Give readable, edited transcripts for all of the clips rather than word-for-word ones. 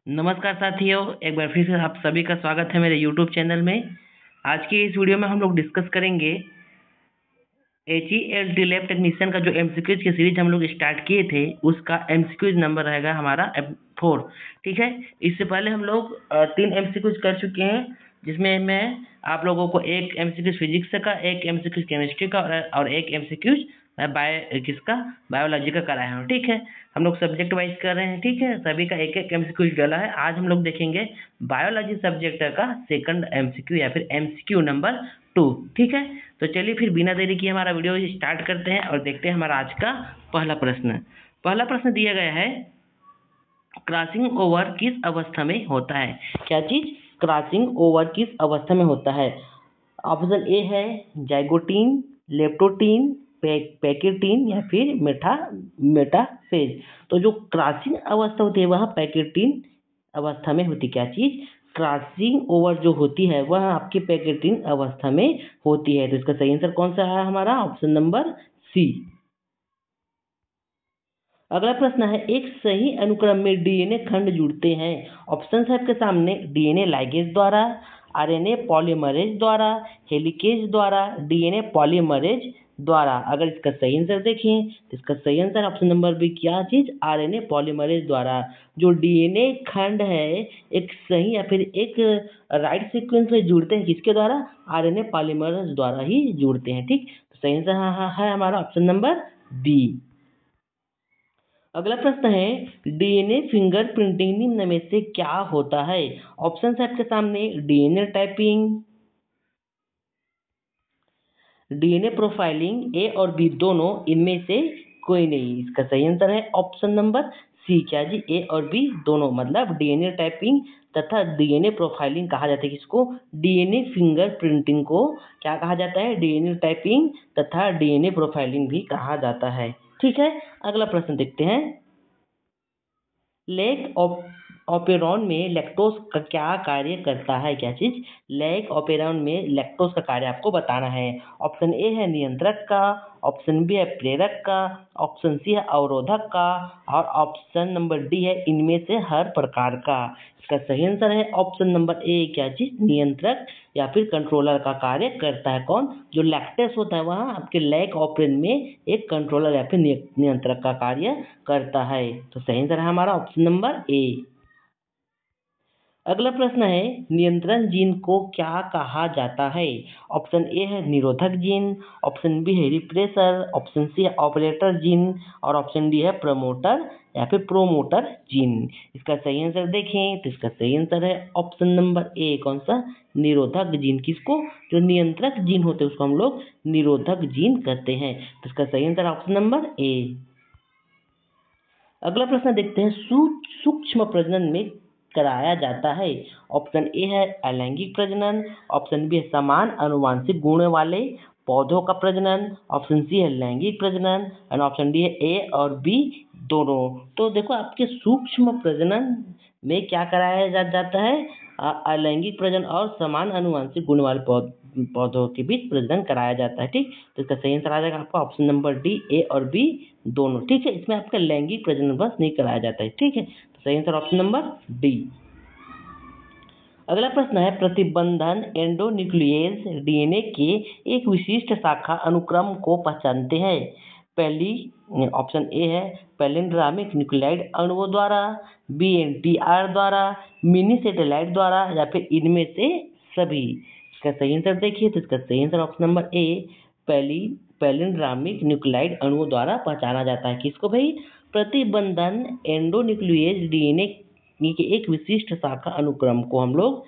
नमस्कार साथियों, एक बार फिर से आप सभी का स्वागत है मेरे यूट्यूब चैनल में। आज की इस वीडियो में हम लोग डिस्कस करेंगे HELT लैब टेक्नीशियन का जो एमसीक्यूज की सीरीज हम लोग स्टार्ट किए थे, उसका एमसीक्यूज नंबर रहेगा हमारा 4। ठीक है, इससे पहले हम लोग 3 एमसीक्यूज कर चुके हैं, जिसमें मैं आप लोगों को एक एमसीक्यूज फिजिक्स का, एक एमसीक्यूज केमिस्ट्री का और एक एमसीक्यूज बायोलॉजी का कराया हूँ। ठीक है, हम लोग सब्जेक्ट वाइज कर रहे हैं। ठीक है, सभी का एक एक एमसीक्यू डाला है। आज हम लोग देखेंगे बायोलॉजी सब्जेक्ट का सेकंड एमसीक्यू या फिर एमसीक्यू नंबर 2। ठीक है, तो चलिए फिर बिना देरी किए हमारा वीडियो स्टार्ट करते हैं और देखते हैं हमारा आज का पहला प्रश्न। पहला प्रश्न दिया गया है, क्रॉसिंग ओवर किस अवस्था में होता है? क्या चीज क्रॉसिंग ओवर किस अवस्था में होता है? ऑप्शन ए है जाइगोटीन, लेप्टोटीन, पैकेटीन या फिर मेटाफेज। तो जो क्रॉसिंग अवस्था होती है वह पैकेटीन अवस्था में होती। क्या चीज क्रॉसिंग ओवर जो होती है वह आपकी पैकेटीन अवस्था में होती है। तो इसका सही आंसर कौन सा है? हमारा ऑप्शन नंबर सी। अगला प्रश्न है, एक सही अनुक्रम में डीएनए खंड जुड़ते हैं। ऑप्शन है आपके सामने, डीएनए लाइगेज द्वारा, आरएनए पॉलीमरेज द्वारा, हेलिकेज द्वारा, डीएनए पॉलीमरेज द्वारा। अगर इसका सही आंसर देखें तो इसका सही आंसर ऑप्शन नंबर बी, क्या चीज आरएनए पॉलीमरेज द्वारा। जो डीएनए खंड है एक सही या फिर एक राइट सीक्वेंस में जुड़ते हैं, किसके द्वारा? आरएनए पॉलीमरेज द्वारा ही जुड़ते हैं। ठीक, तो सही आंसर है हमारा ऑप्शन नंबर बी। अगला प्रश्न है, डीएनए फिंगरप्रिंटिंग निम्न में से क्या होता है? ऑप्शन है आपके सामने, डीएनए टाइपिंग, डीएनए प्रोफाइलिंग, ए और बी दोनों, इनमें से कोई नहीं। इसका सही आंसर है ऑप्शन नंबर सी। क्या जी? ए और बी दोनों, मतलब डीएनए टाइपिंग तथा डीएनए प्रोफाइलिंग कहा जाता है। किसको? डीएनए फिंगरप्रिंटिंग को क्या कहा जाता है? डीएनए टाइपिंग तथा डीएनए प्रोफाइलिंग भी कहा जाता है। ठीक है, अगला प्रश्न देखते हैं, लेग ऑपेरॉन में लैक्टोज का क्या कार्य करता है? क्या चीज लेग ऑपेरॉन में लैक्टोज का कार्य आपको बताना है। ऑप्शन ए है नियंत्रक का, ऑप्शन बी है प्रेरक का, ऑप्शन सी है अवरोधक का और ऑप्शन नंबर डी है इनमें से हर प्रकार का। इसका सही आंसर है ऑप्शन नंबर ए। क्या चीज नियंत्रक या फिर कंट्रोलर का कार्य करता है। कौन? जो लैक्टेस होता है वह आपके लैग ऑपरेन में एक कंट्रोलर या फिर नियंत्रक का कार्य करता है। तो सही आंसर है हमारा ऑप्शन नंबर ए। अगला प्रश्न है, नियंत्रण जीन को क्या कहा जाता है? ऑप्शन ए है निरोधक जीन, ऑप्शन बी है रिप्रेसर, ऑप्शन सी है ऑपरेटर जीन और ऑप्शन डी है प्रमोटर या फिर प्रोमोटर जीन। इसका सही आंसर देखें तो इसका सही आंसर है ऑप्शन नंबर ए। कौन सा? निरोधक जीन। किसको? जो नियंत्रक जीन होते हैं उसको हम लोग निरोधक जीन कहते हैं। तो इसका सही आंसर ऑप्शन नंबर ए। अगला प्रश्न देखते हैं, सूक्ष्म प्रजनन में कराया जाता है। ऑप्शन ए है अलैंगिक प्रजनन, ऑप्शन बी है समान आनुवंशिक गुण वाले पौधों का प्रजनन, ऑप्शन सी है लैंगिक प्रजनन और ऑप्शन डी है ए और बी दोनों। तो देखो, आपके सूक्ष्म प्रजनन में क्या कराया जाता है? अलैंगिक प्रजनन और समान आनुवंशिक गुण वाले पौधों के बीच प्रजनन कराया जाता है। ठीक, तो इसका सही आंसर आ जाएगा आपका ऑप्शन नंबर डी, ए और बी दोनों। ठीक है, इसमें आपका लैंगिक प्रजनन बस नहीं कराया जाता है। ठीक है, तो सही आंसर ऑप्शन नंबर डी। अगला प्रश्न है, प्रतिबंधन एंडोन्यूक्लियेज डीएनए के एक विशिष्ट शाखा अनुक्रम को पहचानते हैं। पहली ऑप्शन ए है पैलिंड्रामिक न्यूक्लियोटाइड अणुओं द्वारा, बीएनटीआर द्वारा, मिनी सैटेलाइट द्वारा या फिर इनमें से सभी। इसका सही आंसर देखिए तो इसका सही answer option number A, palindromic nucleotide अणुओं द्वारा पहचाना जाता है। किसको भाई? प्रतिबंधन एंडोन्यूक्लियेज डीएनए की एक विशिष्ट शाखा अनुक्रम को हम लोग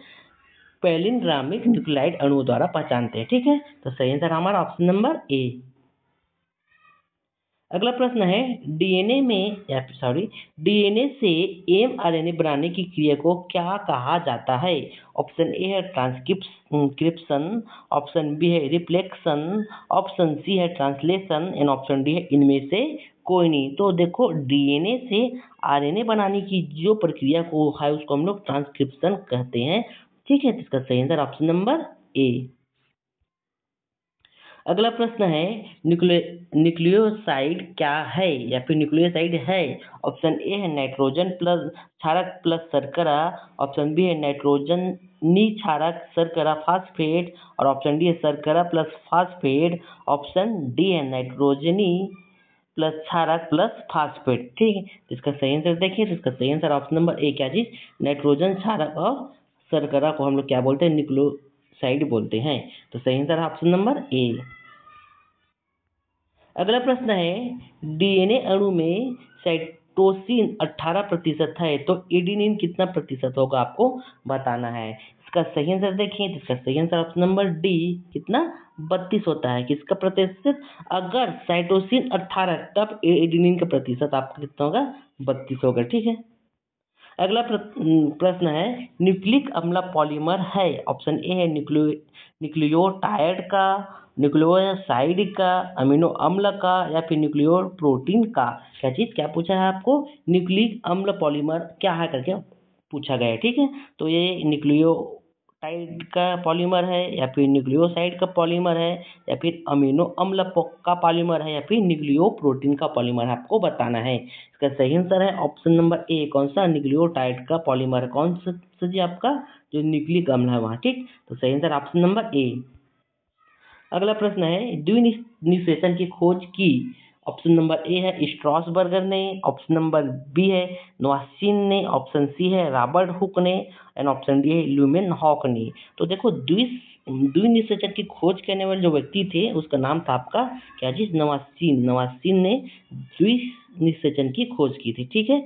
पैलिंड्रामिक न्यूक्लियोटाइड अणुओं द्वारा पहचानते हैं। ठीक है, तो सही आंसर हमारा ऑप्शन नंबर ए। अगला प्रश्न है, डीएनए से एमआरएनए बनाने की क्रिया को क्या कहा जाता है? ऑप्शन ए है ट्रांसक्रिप्शन, ऑप्शन बी है रिप्लेक्शन, ऑप्शन सी है ट्रांसलेशन एंड ऑप्शन डी है इनमें से कोई नहीं। तो देखो, डीएनए से आरएनए बनाने की जो प्रक्रिया को है उसको हम लोग ट्रांसक्रिप्शन कहते हैं। ठीक है, तो इसका सही आंसर ऑप्शन नंबर ए। अगला प्रश्न है, न्यूक्लियोसाइड क्या है या फिर न्यूक्लियोसाइड है। ऑप्शन ए है नाइट्रोजन प्लस क्षारक प्लस शर्करा, ऑप्शन बी है नाइट्रोजन क्षारक शर्करा फास्फेट, और ऑप्शन डी है शर्करा प्लस फास्फेट, ऑप्शन डी है नाइट्रोजनी प्लस क्षारक प्लस फास्फेट। ठीक है, तो इसका सही आंसर देखिए, तो इसका सही आंसर ऑप्शन नंबर ए क्या चीज, नाइट्रोजन क्षारक और शर्करा को हम लोग क्या बोलते हैं, न्यूक्लियोसाइड बोलते हैं। तो सही आंसर ऑप्शन नंबर ए। अगला प्रश्न है, डीएनए अणु में साइटोसिन 18% है तो एडेनिन कितना प्रतिशत होगा, आपको बताना है। इसका सही आंसर देखें, तो इसका सही आंसर ऑप्शन नंबर डी कितना 32 होता है। किसका प्रतिशत, अगर साइटोसिन 18 तब एडेनिन का प्रतिशत आपका कितना होगा, 32 होगा। ठीक है, अगला प्रश्न है, न्यूक्लिक अम्ल पॉलीमर है। ऑप्शन ए है न्यूक्लियोटाइड का, न्यूक्लियोसाइड का, अमीनो अम्ल का, या फिर न्यूक्लियो प्रोटीन का। क्या चीज, क्या पूछा है आपको, न्यूक्लिक अम्ल पॉलीमर क्या है करके पूछा गया है। ठीक है, तो ये न्यूक्लियोटाइड का पॉलीमर है या फिर न्यूक्लियोसाइड का पॉलीमर है या फिर अमीनो अम्ल का पॉलीमर है या फिर न्यूक्लियो प्रोटीन का पॉलीमर है, आपको बताना है। इसका सही आंसर है ऑप्शन नंबर ए, कौन सा, न्यूक्लियोटाइड का पॉलीमर, कौन सा जी आपका जो न्यूक्लिक अम्ल है वहाँ। ठीक, तो सही आंसर ऑप्शन नंबर ए। अगला प्रश्न है, द्विनिश्रेषण की खोज की। ऑप्शन नंबर ए है स्ट्रॉसबर्गर ने, ऑप्शन नंबर बी है नोवासिन ने, ऑप्शन सी है रॉबर्ट हुक ने, एंड ऑप्शन डी है ल्यूमेनहॉक ने। तो देखो, द्विनिश्रेषण की खोज करने वाले जो व्यक्ति थे उसका नाम था आपका क्या चीज, नोवासिन ने द्विनिश्रेषण की खोज की थी। ठीक है,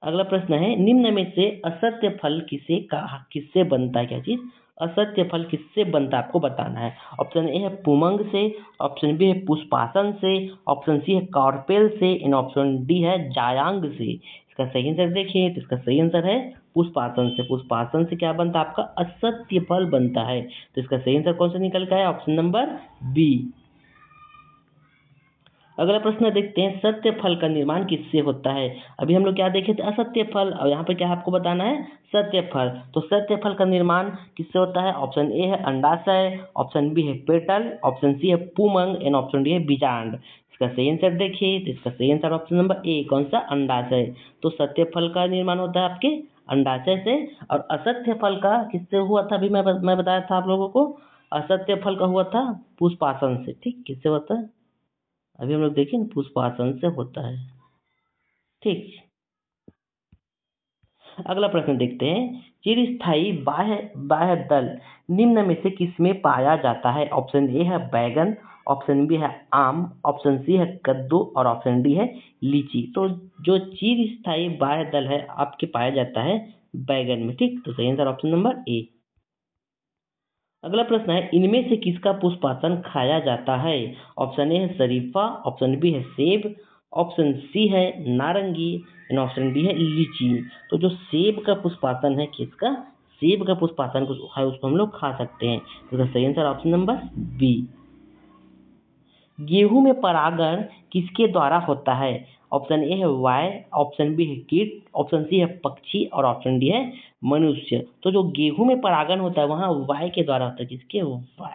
अगला प्रश्न है, निम्न में से असत्य फल किससे बनता है, क्या चीज, असत्य फल किससे बनता है, आपको बताना है। ऑप्शन ए है पुमंग से, ऑप्शन बी है पुष्पासन से, ऑप्शन सी है कार्पेल से, एंड ऑप्शन डी है जायांग से। इसका सही आंसर देखिए, तो इसका सही आंसर है पुष्पासन से। पुष्पासन से क्या बनता है, आपका असत्य फल बनता है। तो इसका सही आंसर कौन सा निकल का है, ऑप्शन नंबर बी। अगला प्रश्न देखते हैं, सत्य फल का निर्माण किससे होता है। अभी हम लोग क्या देखे थे, असत्य फल, और यहाँ पे क्या आपको बताना है, सत्य फल। तो सत्य फल का निर्माण किससे होता है। ऑप्शन ए है अंडाशय, ऑप्शन बी है पेटल, ऑप्शन सी है पुमंग, एंड ऑप्शन डी है बीजांड। इसका सही आंसर देखिए, तो इसका सही आंसर ऑप्शन नंबर ए, कौन सा, अंडाशय। तो सत्य फल का निर्माण होता है आपके अंडाशय से, और असत्य फल का किससे हुआ था, अभी मैं बताया था आप लोगों को, असत्य फल का हुआ था पुष्पासन से। ठीक, किससे होता है, अभी हम लोग देखें पुष्पासन से होता है। ठीक, अगला प्रश्न देखते हैं, चिरस्थायी बाह्य बाह्य दल निम्न में से किसमें पाया जाता है। ऑप्शन ए है बैगन, ऑप्शन बी है आम, ऑप्शन सी है कद्दू, और ऑप्शन डी है लीची। तो जो चिरस्थायी बाह्य दल है आपके पाया जाता है बैगन में। ठीक, तो सही आंसर ऑप्शन नंबर ए। अगला प्रश्न है, इनमें से किसका पुष्पासन खाया जाता है। ऑप्शन ए है शरीफा, ऑप्शन बी है सेब, ऑप्शन सी है नारंगी, एंड ऑप्शन डी है लीची। तो जो सेब का पुष्पासन है, किसका, सेब का पुष्पासन है, उसको हम लोग खा सकते हैं। तो सही आंसर ऑप्शन नंबर बी। गेहूं में परागण किसके द्वारा होता है। ऑप्शन ए है वाय, ऑप्शन बी है कीट, ऑप्शन सी है पक्षी, और ऑप्शन डी है मनुष्य। तो जो गेहूं में परागण होता है वहां वाय के द्वारा होता है, किसके, वाय।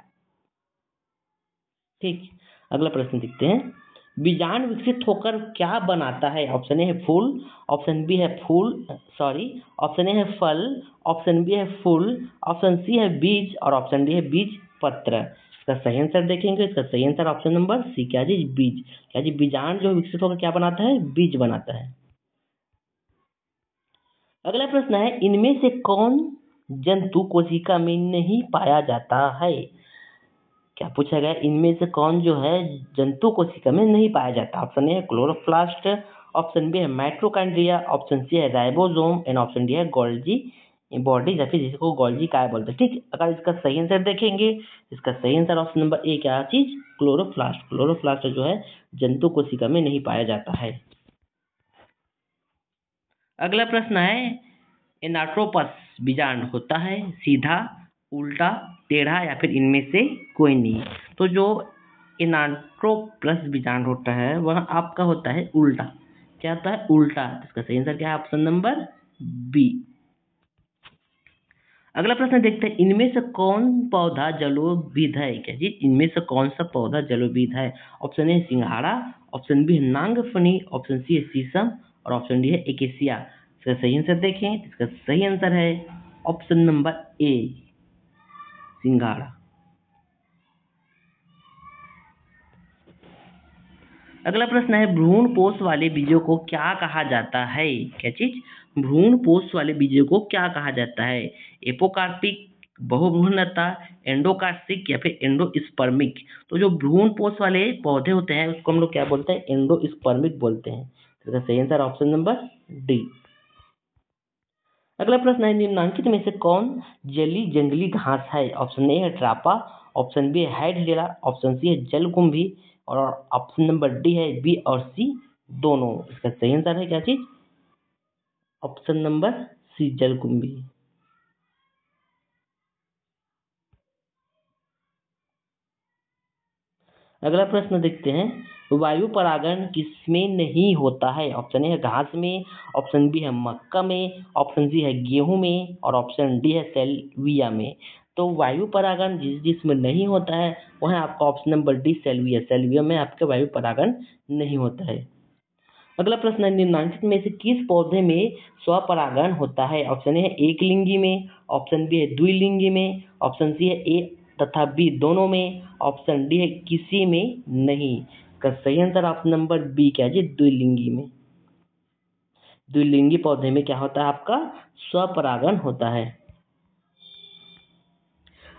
ठीक, अगला प्रश्न देखते हैं, बीजांड विकसित होकर क्या बनाता है। ऑप्शन ए है फूल, ऑप्शन बी है ऑप्शन ए है फल, ऑप्शन बी है फूल, ऑप्शन सी है बीज, और ऑप्शन डी है बीज पत्र। इसका सही आंसर देखेंगे, इसका सही आंसर ऑप्शन नंबर सी, क्या जी, बीज। क्या जी, बीजांड जो विकसित होकर क्या बनाता है, बीज बनाता है। अगला प्रश्न है, इनमें से कौन जंतु कोशिका में नहीं पाया जाता है। क्या पूछा गया, इनमें से कौन जो है जंतु कोशिका में नहीं पाया जाता। ऑप्शन ए है क्लोरोप्लास्ट, ऑप्शन बी है माइटोकॉन्ड्रिया, ऑप्शन सी है राइबोसोम, एंड ऑप्शन डी है गोल्जी बॉडी, या फिर जिसको गोल्जी काय बोलते हैं। ठीक, अगर इसका सही आंसर देखेंगे, इसका सही आंसर ऑप्शन नंबर ए, क्या चीज, क्लोरोप्लास्ट। क्लोरोप्लास्ट जो है जंतु कोशिका में नहीं पाया जाता है। अगला प्रश्न है, एनाट्रोपस बीजांड होता है सीधा, उल्टा, टेढ़ा, या फिर इनमें से कोई नहीं। तो जो एनाट्रोपस बीजांड होता है वह आपका होता है उल्टा। क्या होता है, उल्टा। इसका सही आंसर क्या है, ऑप्शन नंबर बी। अगला प्रश्न देखते हैं, इनमें से कौन पौधा जलोविद है? क्या जी, इनमें से कौन सा पौधा जलोविद है? ऑप्शन ए सिंघाड़ा, ऑप्शन बी है नागफनी, ऑप्शन सी है शीशम और ऑप्शन डी है एकेसिया। इसका सही आंसर देखें, इसका सही आंसर है ऑप्शन नंबर ए सिंघाड़ा। अगला प्रश्न है, भ्रूणपोष वाले बीजों को क्या कहा जाता है? क्या चीज? भ्रूणपोष वाले बीजों को क्या कहा जाता है? एपोकार्पिक, बहुभ्रूणता, एंडोकार्पिक या फिर एंडोस्पर्मिक। तो जो भ्रूणपोष वाले पौधे होते हैं उसको हम लोग क्या बोलते हैं? एंडोस्पर्मिक बोलते हैं। तो इसका सही आंसर ऑप्शन नंबर डी। अगला प्रश्न है, निम्नलिखित में से कौन जंगली घास है? ऑप्शन ए है ट्रापा, ऑप्शन बी है हाइड्रिला, ऑप्शन सी है जलकुंभी और ऑप्शन नंबर डी है बी और सी दोनों। इसका सही आंसर है क्या चीज? ऑप्शन नंबर सी जलकुंभी। अगला प्रश्न देखते हैं, वायु परागण किसमें नहीं होता है? ऑप्शन ए है घास में, ऑप्शन बी है मक्का में, ऑप्शन सी है गेहूं में और ऑप्शन डी है सेल्विया में। तो वायु परागण जिसमें नहीं होता है वह है आपका ऑप्शन नंबर डी सेल्विया। सेल्विया में आपका वायु परागण नहीं होता है। अगला प्रश्न है, निम्नलिखित में से किस पौधे में स्वपरागण होता है? ऑप्शन ए है एक लिंगी में, ऑप्शन बी है द्विलिंगी में, ऑप्शन सी है ए तथा बी दोनों में, ऑप्शन डी है किसी में नहीं। का सही आंसर ऑप्शन नंबर बी क्या है जी? द्विलिंगी में। द्विलिंगी पौधे में क्या होता है? आपका स्वपरागण होता है।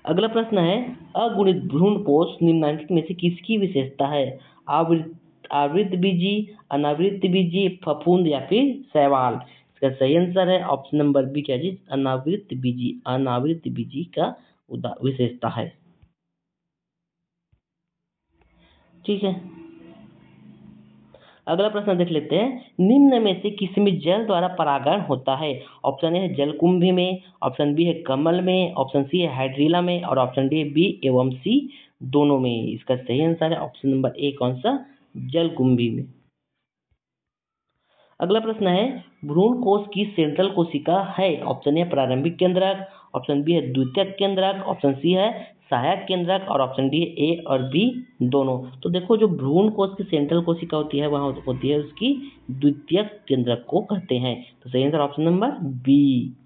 अगला प्रश्न है, अगुणित भ्रूणपोष निम्नलिखित में से किसकी विशेषता है? आवृतबीजी, अनावृतबीजी, फफूंद या फिर शैवाल। इसका सही आंसर है ऑप्शन नंबर बी क्या जी? अनावृतबीजी। अनावृतबीजी का विशेषता है। ठीक है, अगला प्रश्न देख लेते हैं, निम्न में से किसमें जल द्वारा परागण होता है? ऑप्शन ए है जलकुंभी में, ऑप्शन बी है कमल में, ऑप्शन सी है हाइड्रिला में और ऑप्शन डी बी एवं सी दोनों में। इसका सही आंसर है ऑप्शन नंबर ए कौन सा? जलकुंभी में। अगला प्रश्न है, भ्रूण कोश की सेंट्रल कोशिका है? ऑप्शन ए प्रारंभिक केंद्रक, ऑप्शन बी है द्वितीयक केंद्रक, ऑप्शन सी है सहायक केंद्रक और ऑप्शन डी ए और बी दोनों। तो देखो, जो भ्रूण कोश की सेंट्रल कोशिका होती है वहां होती है उसकी द्वितीयक केंद्रक को कहते हैं। तो सही आंसर ऑप्शन नंबर बी।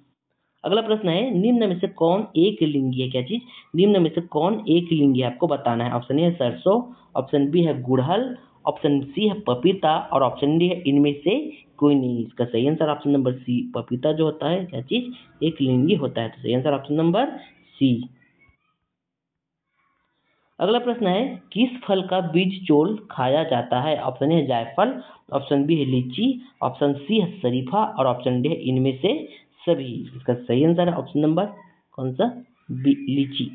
अगला प्रश्न है, निम्न में से कौन एक लिंगी है? क्या चीज? निम्न में से कौन एक लिंगी है आपको बताना है। ऑप्शन ए है सरसों, ऑप्शन बी है गुड़हल, ऑप्शन सी है पपीता और ऑप्शन डी है इनमें से कोई नहीं। इसका सही आंसर ऑप्शन नंबर सी पपीता जो होता है क्या चीज? एक लिंगी होता है। तो सही आंसर ऑप्शन नंबर सी। अगला प्रश्न है, किस फल का बीज चोल खाया जाता है? ऑप्शन ए है जायफल, ऑप्शन बी है लीची, ऑप्शन सी है शरीफा और ऑप्शन डी है इनमें से सभी। इसका सही आंसर है ऑप्शन नंबर कौन सा? बी लीची।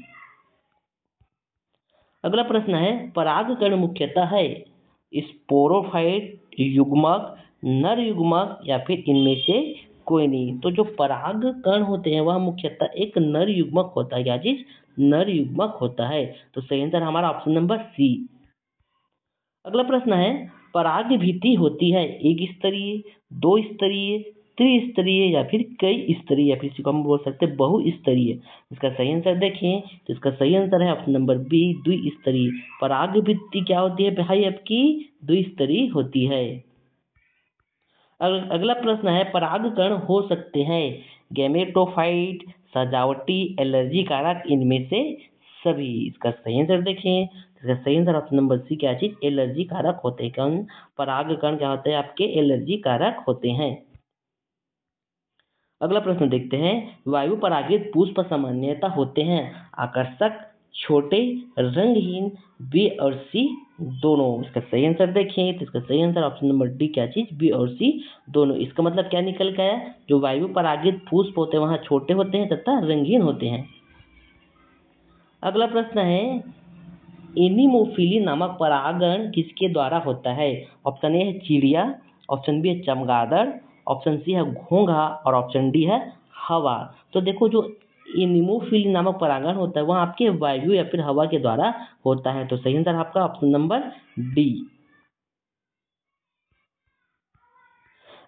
अगला प्रश्न है, परागकण मुख्यतः है स्पोरोफाइट युग्मक, नर युग्मक या फिर इनमें से कोई नहीं। तो जो परागकण होते हैं वह मुख्यतः एक नर युग्मक होता है। क्या चीज? नर युग्मक होता है। तो सही आंसर हमारा ऑप्शन नंबर सी। अगला प्रश्न है, परागभिति होती है एक स्तरीय, दो स्तरीय, त्रिस्तरीय या फिर कई स्तरीय या फिर इसी को हम बोल सकते हैं बहुस्तरीय। इसका सही आंसर देखें तो इसका सही आंसर है ऑप्शन नंबर बी द्विस्तरीय। परागभिति क्या होती है भाई? आपकी द्विस्तरीय होती है। अगला प्रश्न है, परागकण हो सकते हैं गैमेटोफाइट, सजावटी, एलर्जी कारक, इनमें से सभी। इसका सही आंसर देखें, इसका सही आंसर ऑप्शन नंबर सी क्या चीज? एलर्जी कारक होते हैं। कौन? परागकण क्या होते हैं? आपके एलर्जी कारक होते हैं। अगला प्रश्न देखते हैं, वायु परागित पुष्प सामान्यतः होते हैं आकर्षक, छोटे, रंगहीन, बी और सी दोनों। इसका सही आंसर देखें तो इसका सही आंसर ऑप्शन नंबर डी क्या चीज? बी और सी दोनों। इसका मतलब क्या निकल के आया? जो वायु परागित पुष्प होते हैं वहां छोटे होते हैं तथा रंगीन होते हैं। अगला प्रश्न है, एनिमोफिली नामक परागण किसके द्वारा होता है? ऑप्शन ए है चिड़िया, ऑप्शन बी है चमगादड़, ऑप्शन सी है घोंघा और ऑप्शन डी है हवा। तो देखो, जो एनिमोफिली नामक परागण होता है वह आपके वायु या फिर हवा के द्वारा होता है। तो सही आंसर आपका ऑप्शन नंबर डी।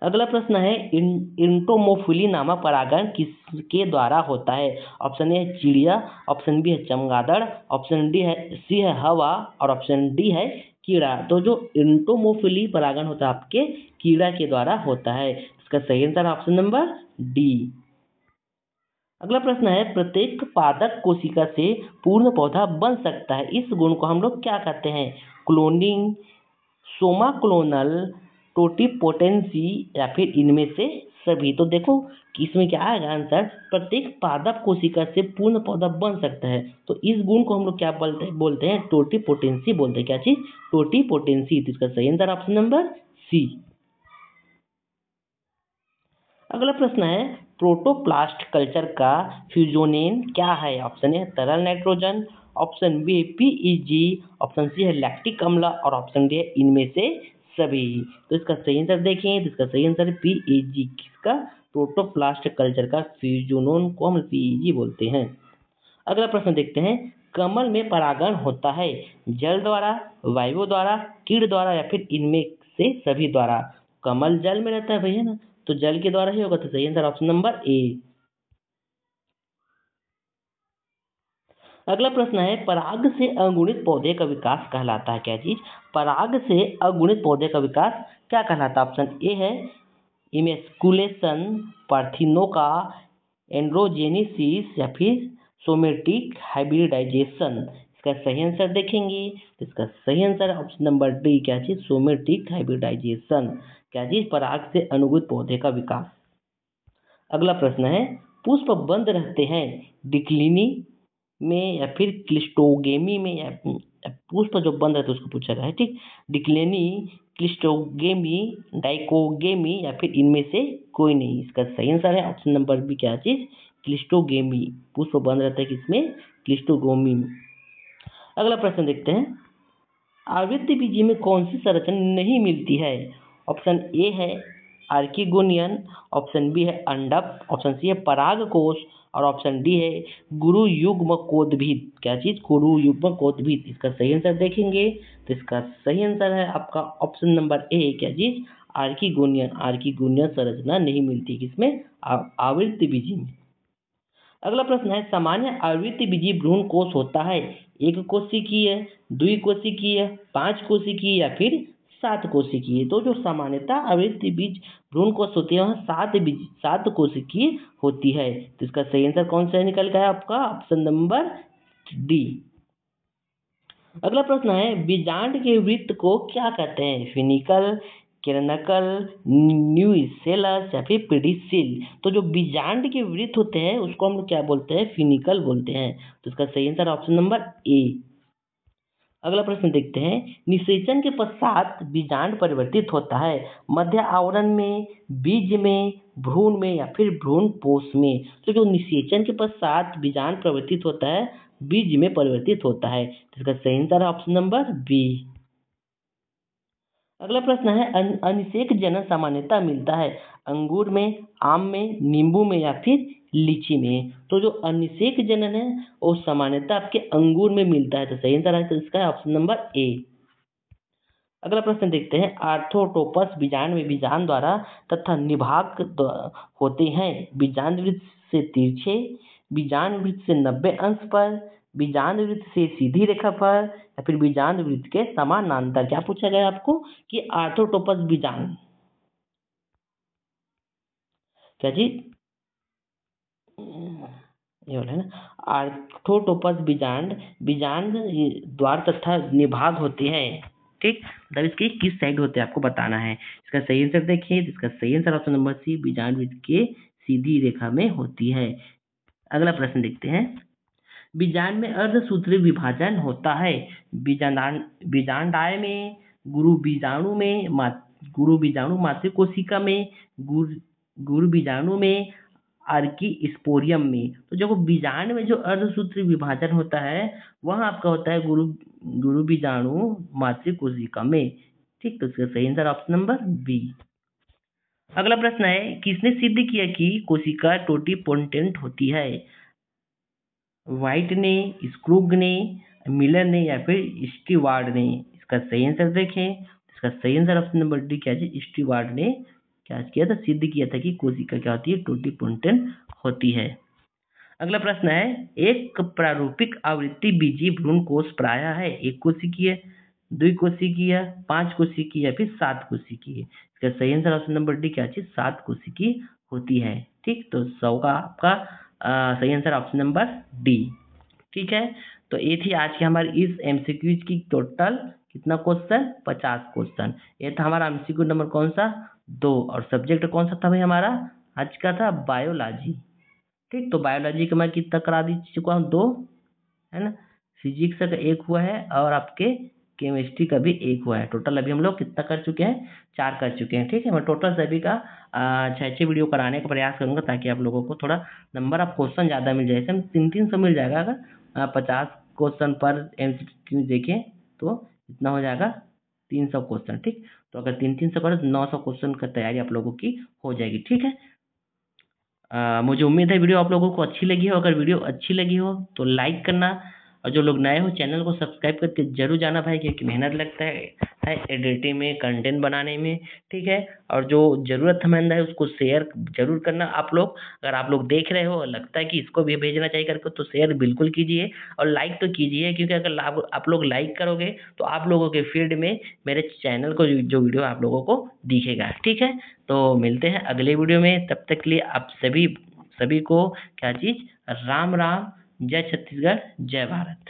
अगला प्रश्न है इंटोमोफिली नामक परागण किसके द्वारा होता है? ऑप्शन ए है चिड़िया, ऑप्शन बी है चमगादड़, ऑप्शन सी है हवा और ऑप्शन डी है कीड़ा। तो जो इंटोमोफिली परागण होता है आपके कीड़ा के द्वारा होता है। इसका सही आंसर ऑप्शन नंबर डी। अगला प्रश्न है प्रत्येक पादप कोशिका से पूर्ण पौधा बन सकता है, इस गुण को हम लोग क्या कहते हैं? क्लोनिंग, सोमा क्लोनल, टोटिपोटेंसी या फिर इनमें से सभी। तो देखो कि इसमें क्या आएगा आंसर, प्रत्येक पादप कोशिका से पूर्ण पौधा बन सकता है। तो इस गुण को हम लोग क्या बोलते हैं टोटिपोटेंसी बोलते हैं। क्या चीज? टोटिपोटेंसी। तो इसका सही आंसर ऑप्शन नंबर सी। अगला प्रश्न है प्रोटोप्लास्ट कल्चर का फ्यूजोनेन क्या है? ऑप्शन ए तरल nitrogen, option B PEG, option C है लैक्टिक अम्ल और ऑप्शन डी है इनमें से सभी। तो इसका सही आंसर देखें तो इसका सही आंसर है पीईजी। किसका? प्रोटोप्लास्ट कल्चर का फ्यूजोनोन को हम पीईजी बोलते हैं। अगला प्रश्न देखते हैं कमल में परागण होता है जल द्वारा, वायु द्वारा, कीट द्वारा या फिर इनमें से सभी द्वारा। कमल जल में रहता है भैया ना, तो जल के द्वारा ही होगा। तो सही आंसर ऑप्शन नंबर ए। अगला प्रश्न है पराग से अगुणित पौधे का विकास कहलाता है क्या चीज? पराग से अगुणित पौधे का विकास क्या कहलाता है? ऑप्शन ए है इमेस्कुलेशन, पार्थिनोका, एंड्रोजेनेसिस या फिर सोमेटिक हाइब्रिडाइजेशन। इसका सही आंसर देखेंगे तो इसका सही आंसर ऑप्शन नंबर डी। क्या चीज? Somatic hybridisation. क्या चीज? पराग से अनुगुणित पौधे का विकास। अगला प्रश्न है पुष्प बंद रहते हैं डिक्लिनी में या फिर क्लिस्टोगेमी में या पुष्प जो बंद रहता है उसको पूछा गया है। ठीक, डिक्लेनी, क्लिस्टोगेमी, डाइकोगेमी या फिर इनमें से कोई नहीं। इसका सही आंसर है ऑप्शन नंबर बी। क्या चीज? क्लिस्टोगेमी। पुष्प बंद रहता है किसमें? क्लिस्टोगोमी में। अगला प्रश्न देखते हैं आवृत्ति बीजी में कौन सी संरचना नहीं मिलती है? ऑप्शन ए है आर्किगोनियन, ऑप्शन बी है अंडक, ऑप्शन सी है परागकोश और ऑप्शन डी है गुरु युग्म कोदभिद। क्या चीज? गुरु युग्म कोदभिद। इसका सही आंसर देखेंगे तो इसका सही आंसर है आपका ऑप्शन नंबर ए। क्या चीज? आर्किगोनियन। आर्किगोनियन संरचना नहीं मिलती किसमें? आवृत्ति बीजी में। अगला प्रश्न है सामान्य आवृत्ति बीजी भ्रूण कोष होता है एक कोशिकीय, द्विकोशिकीय, पांच कोशिकीय या फिर सात कोशिकीय। तो जो सामान्यता आवृत्ति बीज भ्रूण कोष होती है वह सात कोशिकीय होती है। तो इसका सही आंसर कौन सा निकल गया आपका? Option number D. अगला प्रश्न है बीजांड के वृत्त को क्या कहते हैं? फिनिकल, किरणकल, न्यूसेलस या फिर पेडिसिल। तो जो बीजांड के वृत्त होते हैं उसको हम लोग क्या बोलते हैं? फिनिकल बोलते हैं। तो इसका सही आंसर ऑप्शन नंबर ए। अगला प्रश्न देखते हैं निषेचन के पश्चात बीजांड परिवर्तित होता है मध्य आवरण में, बीज में, भ्रूण में या फिर भ्रूण पोष में। तो जो निषेचन के पश्चात बीजांड परिवर्तित होता है बीज में परिवर्तित होता है। तो इसका सही आंसर ऑप्शन नंबर बी। अगला प्रश्न है अनिषेक जनन सामान्यता मिलता है अंगूर में, आम में, नींबू में या फिर लीची में। तो जो अनिषेक जनन है वो सामान्यता आपके अंगूर में मिलता है। तो सही आंसर है इसका ऑप्शन नंबर ए। अगला प्रश्न देखते हैं आर्थोटोपस बीजांड में बीजांड द्वारा तथा निभाग होते हैं बीजांड वृत्त से तिरछे, बीजांड वृत्त से 90 अंश पर, बीजांड वृत्त से सीधी रेखा पर या फिर बीजांड वृत्त के समानांतर। क्या पूछा गया आपको कि आर्थोटोपस बीजांड क्या जी? ये वाला है ना आर्थोटोपस बीजांड बीजांड द्वार तथा निभाग होते हैं। ठीक, मतलब इसके किस साइड होते हैं आपको बताना है। इसका सही आंसर देखिए इसका सही आंसर ऑप्शन नंबर सी बीजांड वृत्त के सीधी रेखा में होती है। अगला प्रश्न देखते हैं बीजांड में अर्धसूत्री विभाजन होता है बीजांडाय में, गुरु बीजाणु मातृ कोशिका में, गुरु बीजाणु में, आर्की स्पोरियम में। तो जो बीजांड में जो अर्धसूत्री विभाजन होता है वह आपका होता है गुरु बीजाणु मातृ कोशिका में। ठीक, तो इसका सही आंसर ऑप्शन नंबर बी। अगला प्रश्न है किसने सिद्ध किया कि कोशिका टोटिपोटेंट होती है? व्हाइट ने, स्क्रूग ने, मिलर ने या फिर स्टीवार्ड ने। इसका सही आंसर देखें इसका सही आंसर ऑप्शन नंबर डी क्या है? स्टीवार्ड ने क्या किया था, सिद्ध किया था कि कोशिका क्या होती है, टोटिपोटेंट होती है। अगला प्रश्न है, एक प्रारूपिक आवृत्ति बीजीय भ्रूण कोश प्रायः है एक कोशिकीय, द्विकोशिकीय, 5 कोशिकीय या फिर 7 कोशिकीय। इसका सही आंसर ऑप्शन नंबर डी क्या चीज, 7 कोशिकीय होती है। ठीक, तो 100 का आपका सही आंसर ऑप्शन नंबर डी। ठीक है, तो ये थी आज की हमारी इस एमसीक्यूज की टोटल कितना क्वेश्चन, 50 क्वेश्चन। ये था हमारा एमसीक्यू नंबर कौन सा, 2, और सब्जेक्ट कौन सा था भाई हमारा आज का, था बायोलॉजी। ठीक, तो बायोलॉजी का मैं कितना करा दी चुका हूँ, 2 है ना, फिजिक्स का 1 हुआ है और आपके केमिस्ट्री का भी 1 हुआ है। टोटल अभी हम लोग कितना कर चुके हैं, 4 कर चुके हैं। ठीक है, मैं टोटल सभी का 6-6 वीडियो कराने का प्रयास करूंगा ताकि आप लोगों को थोड़ा नंबर ऑफ क्वेश्चन ज़्यादा मिल जाए। ऐसे में 300 मिल जाएगा। अगर 50 क्वेश्चन पर एमसीक्यू देखें तो इतना हो जाएगा 300 क्वेश्चन। ठीक, तो अगर 300 करो तो 900 क्वेश्चन का तैयारी आप लोगों की हो जाएगी। ठीक है, मुझे उम्मीद है वीडियो आप लोगों को अच्छी लगी हो। अगर वीडियो अच्छी लगी हो तो लाइक करना, और जो लोग नए हो चैनल को सब्सक्राइब करके जरूर जाना भाई, क्योंकि मेहनत लगता है एडिटिंग में, कंटेंट बनाने में। ठीक है, और जो ज़रूरतमंद है उसको शेयर जरूर करना आप लोग। अगर आप लोग देख रहे हो और लगता है कि इसको भी भेजना चाहिए करके, तो शेयर बिल्कुल कीजिए और लाइक तो कीजिए, क्योंकि अगर आप लोग लाइक करोगे तो आप लोगों के फील्ड में मेरे चैनल को जो वीडियो आप लोगों को दिखेगा। ठीक है, तो मिलते हैं अगले वीडियो में, तब तक के लिए आप सभी को क्या चीज़, राम राम, जय छत्तीसगढ़, जय भारत।